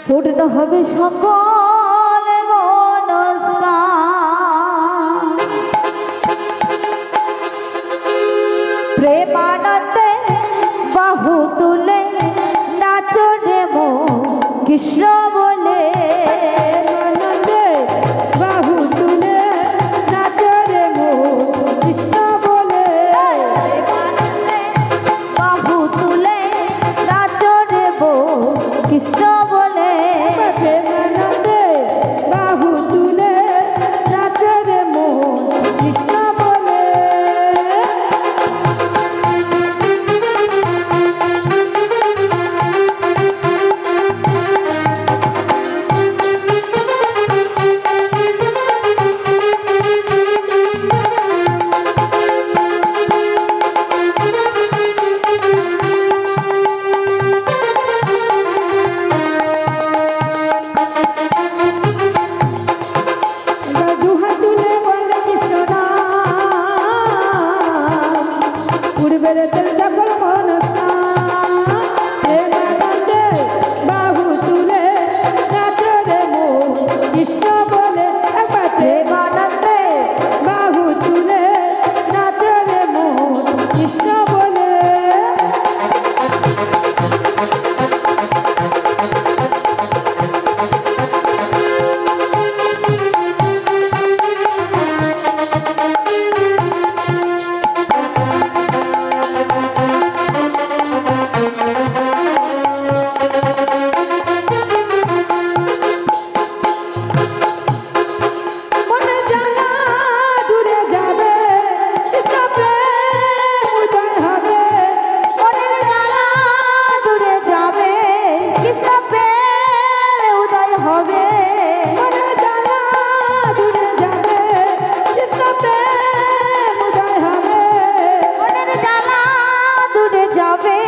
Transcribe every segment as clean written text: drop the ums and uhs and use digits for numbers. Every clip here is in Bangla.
পূর্ণ হবে সকল মনস্কার। প্রেমানন্দে বাহু তুলে নাচো রে মন কৃষ্ণ বলে। আনন্দে বাহু তুলে নাচো রে মন কৃষ্ণ বলে। প্রেমানন্দে বাহু তুলে নাচো রে মন কৃষ্ণ বলে। প্রেমানন্দে বাহু তুলে নাচো রে মন কৃষ্ণ বলে। দুহাত তুলে বলে কৃষ্ণ নাম, পূর্বের তোর সকল মনস্কাম। প্রেমানন্দে বাহু তুলে নাচো রে মন কৃষ্ণ বলে। একবার প্রেমানন্দে বাহু তুলে নাচো রে মন কৃষ্ণ বলে। মনে জ্বালা দূরে যাবে, কৃষ্ণ প্রেম উদয় হবে। মনের জ্বালা দূরে যাবে কৃষ্ণ প্রেম উদয় হবে। মনে জ্বালা দূরে যাবে, কৃষ্ণ প্রেম উদয় হবে। মনের জ্বালা দূরে যাবে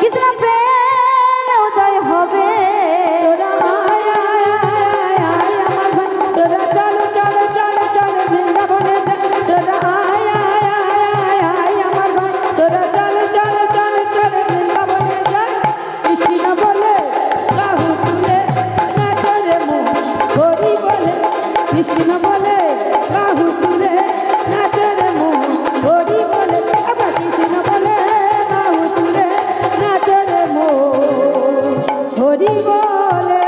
কৃষ্ণ প্রেম উদয় হবে। তোরা আয় আয় আয় আয় আমার ভাই, তোরা চল চল চল চল বৃন্দাবনে যা। তোরা আয় আয় আয় আয় আমার ভাই, তোরা চল চল চল চল বৃন্দাবনে যা। কৃষ্ণ বলে বাহু তুলে নাচো রে মন হরি বলে। কৃষ্ণ বলে বাহু তুলে নাচো রে মন হরি বলে। আবার কৃষ্ণ বলে বাহু তুলে নাচো রে মন হরি বলে।